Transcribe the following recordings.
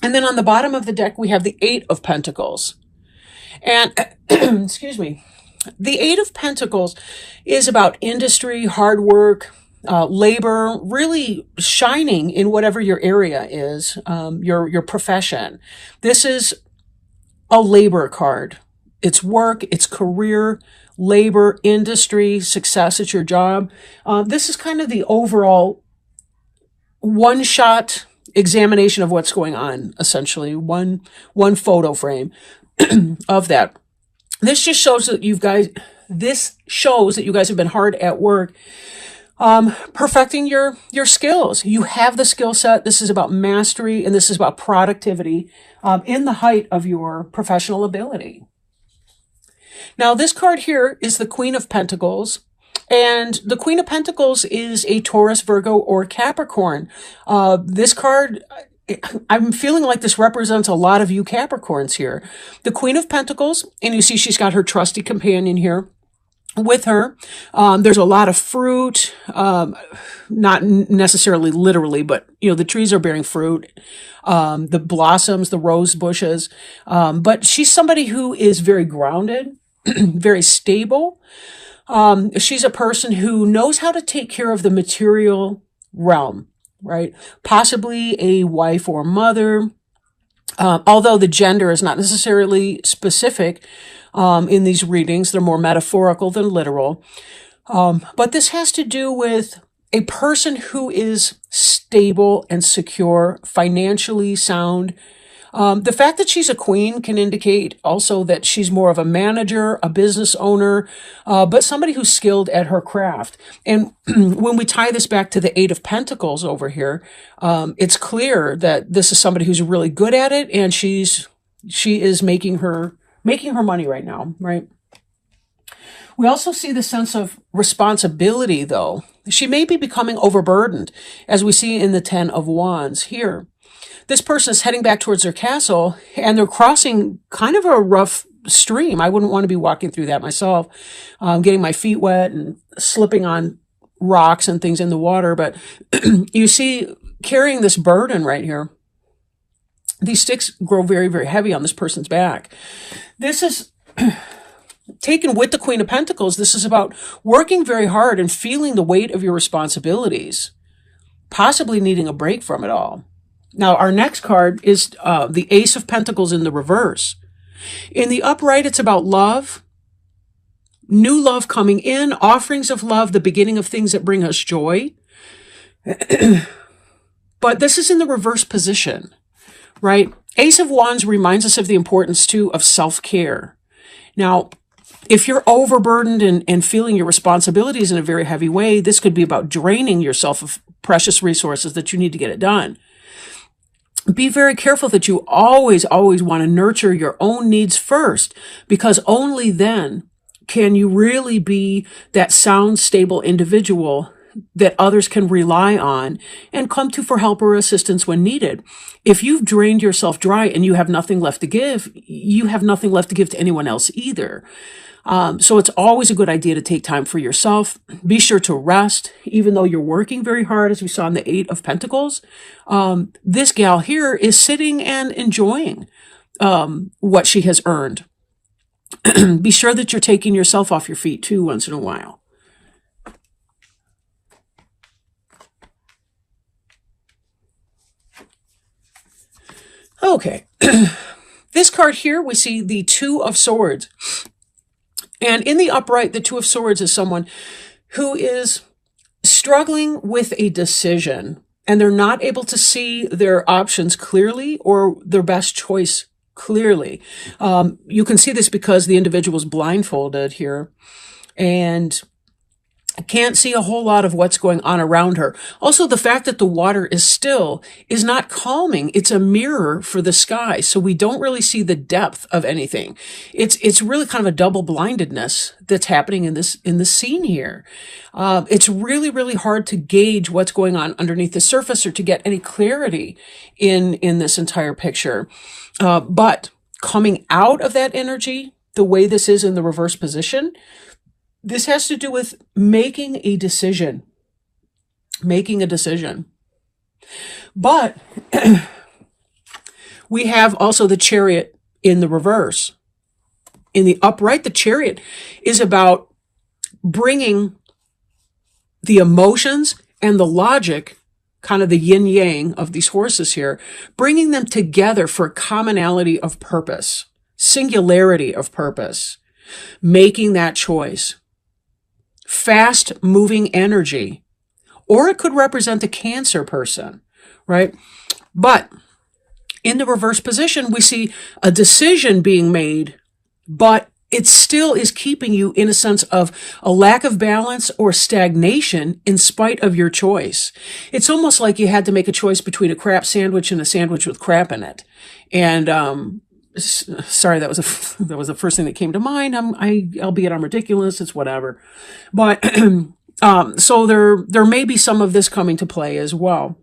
And then on the bottom of the deck, we have the Eight of Pentacles. And, excuse me, the Eight of Pentacles is about industry, hard work, labor, really shining in whatever your area is, your profession. This is a labor card. It's work, it's career, labor, industry, success at your job. This is kind of the overall one-shot examination of what's going on, essentially, one photo frame of that. This just shows that you guys have been hard at work, perfecting your skills. You have the skill set. This is about mastery, and this is about productivity in the height of your professional ability. Now, this card here is the Queen of Pentacles. And the Queen of Pentacles is a Taurus, Virgo, or Capricorn. This card, I'm feeling like this represents a lot of you Capricorns here. The Queen of Pentacles, and you see she's got her trusty companion here with her. There's a lot of fruit, not necessarily literally, but the trees are bearing fruit, the blossoms, the rose bushes. But she's somebody who is very grounded, very stable. She's a person who knows how to take care of the material realm, right? Possibly a wife or mother, although the gender is not necessarily specific in these readings. They're more metaphorical than literal. But this has to do with a person who is stable and secure, financially sound. The fact that she's a queen can indicate also that she's more of a manager, a business owner, but somebody who's skilled at her craft. And when we tie this back to the Eight of Pentacles over here, it's clear that this is somebody who's really good at it, and she is making her money right now, right? We also see the sense of responsibility, though. She may be becoming overburdened, as we see in the Ten of Wands here. This person is heading back towards their castle, and they're crossing kind of a rough stream. I wouldn't want to be walking through that myself, getting my feet wet and slipping on rocks and things in the water. But you see, carrying this burden right here, these sticks grow very, very heavy on this person's back. This is taken with the Queen of Pentacles. This is about working very hard and feeling the weight of your responsibilities, possibly needing a break from it all. Now, our next card is the Ace of Pentacles in the reverse. In the upright, it's about love, new love coming in, offerings of love, the beginning of things that bring us joy. But this is in the reverse position, right? Ace of Wands reminds us of the importance, too, of self-care. Now, if you're overburdened and feeling your responsibilities in a very heavy way, this could be about draining yourself of precious resources that you need to get it done. Be very careful that you always want to nurture your own needs first, because only then can you really be that sound, stable individual that others can rely on and come to for help or assistance when needed. If you've drained yourself dry and you have nothing left to give, you have nothing left to give to anyone else either. So it's always a good idea to take time for yourself. Be sure to rest, even though you're working very hard, as we saw in the Eight of Pentacles. This gal here is sitting and enjoying what she has earned. Be sure that you're taking yourself off your feet, too, once in a while. Okay. This card here, we see the Two of Swords. And in the upright, the Two of Swords is someone who is struggling with a decision, and they're not able to see their options clearly or their best choice clearly. You can see this because the individual is blindfolded here, and can't see a whole lot of what's going on around her. Also, the fact that the water is still is not calming. It's a mirror for the sky, so we don't really see the depth of anything. It's really kind of a double blindedness that's happening in this scene here. It's really hard to gauge what's going on underneath the surface or to get any clarity in this entire picture. But coming out of that energy, the way this is in the reverse position, this has to do with making a decision. But We have also the Chariot in the reverse. In the upright, the Chariot is about bringing the emotions and the logic, kind of the yin yang of these horses here, bringing them together for commonality of purpose, singularity of purpose, making that choice. Fast moving energy, or it could represent the Cancer person, right? But in the reverse position, we see a decision being made, but it still is keeping you in a sense of a lack of balance or stagnation in spite of your choice. It's almost like you had to make a choice between a crap sandwich and a sandwich with crap in it. And sorry, that was the first thing that came to mind. Albeit I'm ridiculous. It's whatever. But so there may be some of this coming to play as well.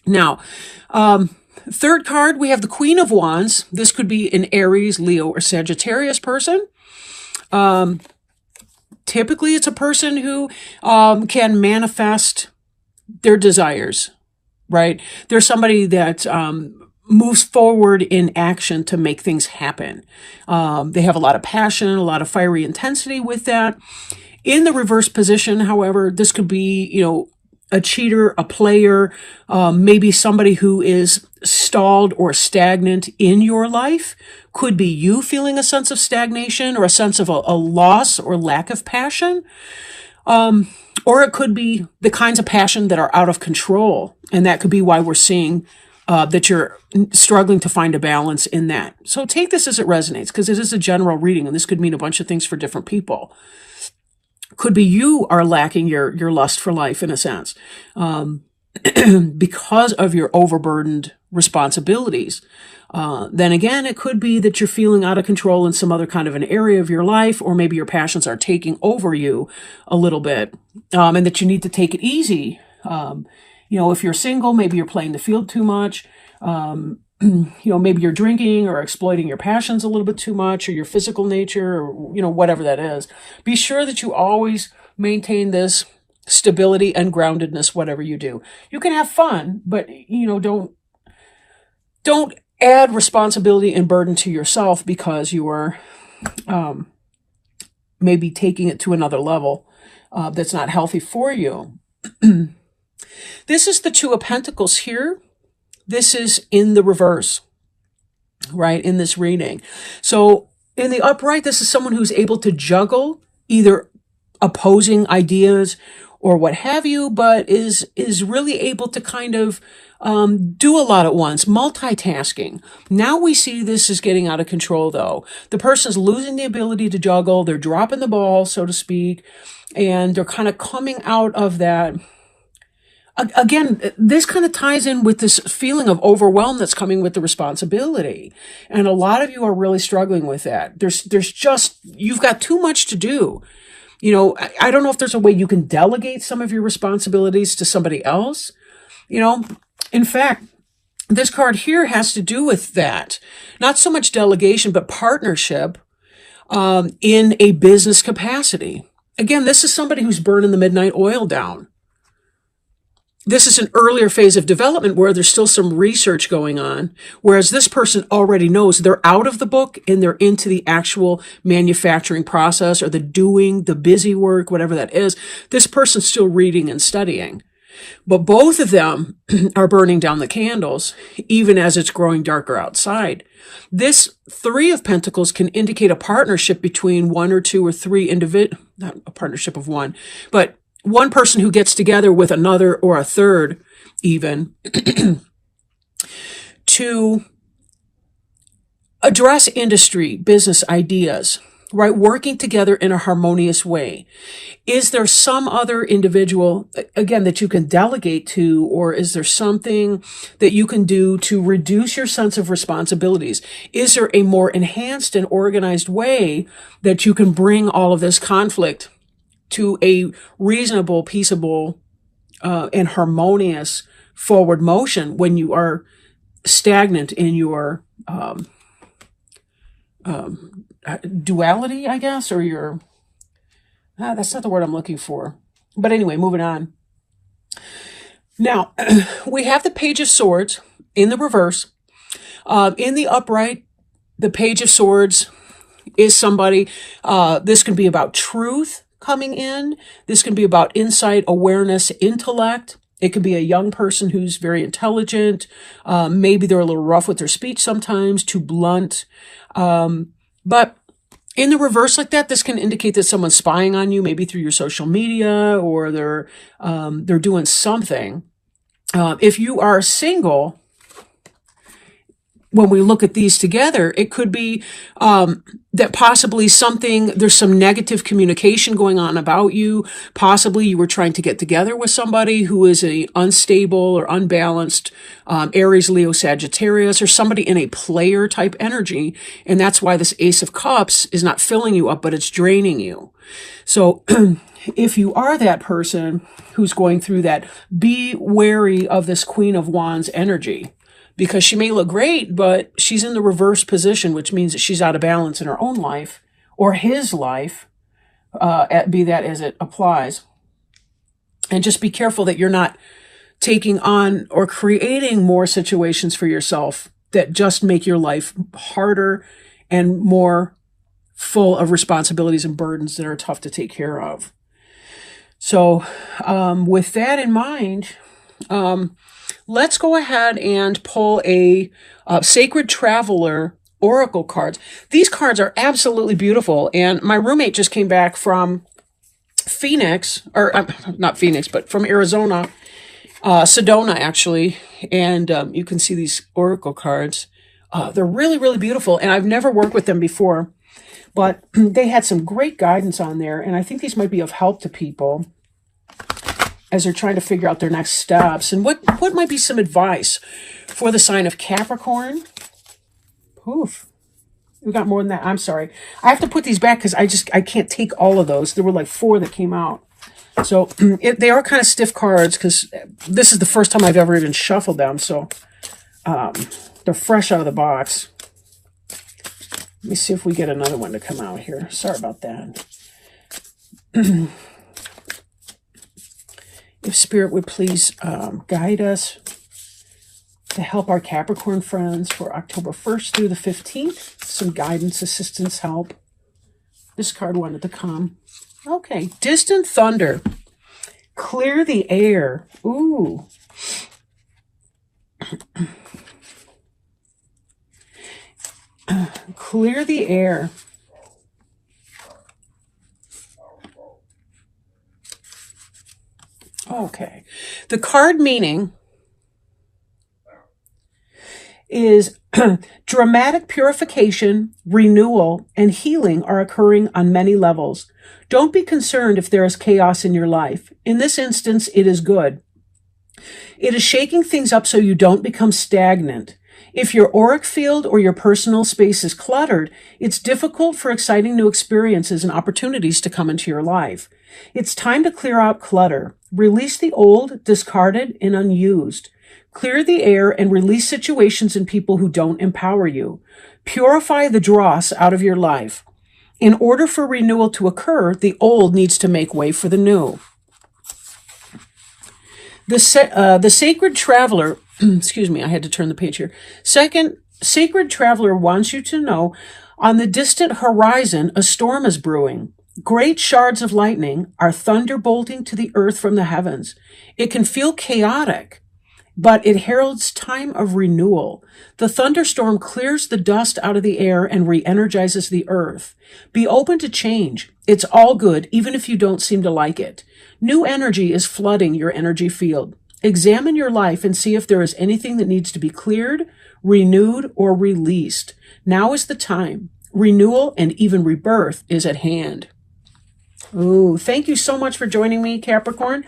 Now, third card, we have the Queen of Wands. This could be an Aries, Leo, or Sagittarius person. Typically, it's a person who can manifest their desires, right? They're somebody that moves forward in action to make things happen. They have a lot of passion, a lot of fiery intensity with that. In the reverse position, however, this could be, a cheater, a player, maybe somebody who is stalled or stagnant in your life. Could be you feeling a sense of stagnation or a sense of a loss or lack of passion. Or it could be the kinds of passion that are out of control. And that could be why we're seeing that you're struggling to find a balance in that. So take this as it resonates, because it is a general reading, and this could mean a bunch of things for different people. Could be you are lacking your lust for life in a sense, because of your overburdened responsibilities. Then again, it could be that you're feeling out of control in some other kind of an area of your life, or maybe your passions are taking over you a little bit, and that you need to take it easy. If you're single, maybe you're playing the field too much. Maybe you're drinking or exploiting your passions a little bit too much, or your physical nature, or, whatever that is. Be sure that you always maintain this stability and groundedness, whatever you do. You can have fun, but, don't add responsibility and burden to yourself because you are maybe taking it to another level that's not healthy for you. This is the Two of Pentacles here. This is in the reverse, right, in this reading. So in the upright, this is someone who's able to juggle either opposing ideas or what have you, but is really able to kind of do a lot at once, multitasking. Now we see this is getting out of control, though. The person's losing the ability to juggle. They're dropping the ball, so to speak, and they're kind of coming out of that. Again, this kind of ties in with this feeling of overwhelm that's coming with the responsibility. And a lot of you are really struggling with that. You've got too much to do. I don't know if there's a way you can delegate some of your responsibilities to somebody else. In fact, this card here has to do with that. Not so much delegation, but partnership in a business capacity. Again, this is somebody who's burning the midnight oil down. This is an earlier phase of development where there's still some research going on, whereas this person already knows they're out of the book and they're into the actual manufacturing process or the busy work, whatever that is. This person's still reading and studying. But both of them are burning down the candles, even as it's growing darker outside. This Three of Pentacles can indicate a partnership between one or two or three not a partnership of one, but one person who gets together with another or a third even to address industry, business ideas, right? Working together in a harmonious way. Is there some other individual, again, that you can delegate to, or is there something that you can do to reduce your sense of responsibilities? Is there a more enhanced and organized way that you can bring all of this conflict to a reasonable, peaceable, and harmonious forward motion when you are stagnant in your duality, I guess, or your... that's not the word I'm looking for. But anyway, moving on. Now, we have the Page of Swords in the reverse. In the upright, the Page of Swords is somebody, this can be about truth coming in. This can be about insight, awareness, intellect. It can be a young person who's very intelligent. Maybe they're a little rough with their speech sometimes, too blunt. But in the reverse like that, this can indicate that someone's spying on you, maybe through your social media, or they're doing something. If you are single, when we look at these together, it could be that possibly there's some negative communication going on about you. Possibly you were trying to get together with somebody who is a unstable or unbalanced Aries, Leo, Sagittarius, or somebody in a player type energy. And that's why this Ace of Cups is not filling you up, but it's draining you. So if you are that person who's going through that, be wary of this Queen of Wands energy. Because she may look great, but she's in the reverse position, which means that she's out of balance in her own life or his life, be that as it applies. And just be careful that you're not taking on or creating more situations for yourself that just make your life harder and more full of responsibilities and burdens that are tough to take care of. So with that in mind, let's go ahead and pull a Sacred Traveler Oracle cards. These cards are absolutely beautiful. And my roommate just came back from Phoenix, or not Phoenix, but from Arizona, Sedona actually. And you can see these Oracle cards. They're really, really beautiful. And I've never worked with them before, but they had some great guidance on there. And I think these might be of help to people as they're trying to figure out their next steps. And what might be some advice for the sign of Capricorn? Poof. We got more than that. I'm sorry. I have to put these back because I can't take all of those. There were like 4 that came out. So they are kind of stiff cards because this is the first time I've ever even shuffled them. So they're fresh out of the box. Let me see if we get another one to come out here. Sorry about that. If Spirit would please guide us to help our Capricorn friends for October 1st through the 15th. Some guidance, assistance, help. This card wanted to come. Okay. Distant thunder. Clear the air. Ooh. Clear the air. Okay. The card meaning is dramatic purification, renewal, and healing are occurring on many levels. Don't be concerned if there is chaos in your life. In this instance, it is good. It is shaking things up so you don't become stagnant. If your auric field or your personal space is cluttered, it's difficult for exciting new experiences and opportunities to come into your life. It's time to clear out clutter. Release the old, discarded, and unused. Clear the air and release situations and people who don't empower you. Purify the dross out of your life. In order for renewal to occur, the old needs to make way for the new. The Sacred Traveler, excuse me, I had to turn the page here. Sacred Traveler wants you to know, on the distant horizon, a storm is brewing. Great shards of lightning are thunderbolting to the earth from the heavens. It can feel chaotic, but it heralds time of renewal. The thunderstorm clears the dust out of the air and re-energizes the earth. Be open to change. It's all good, even if you don't seem to like it. New energy is flooding your energy field. Examine your life and see if there is anything that needs to be cleared, renewed, or released. Now is the time. Renewal and even rebirth is at hand. Ooh, thank you so much for joining me, Capricorn.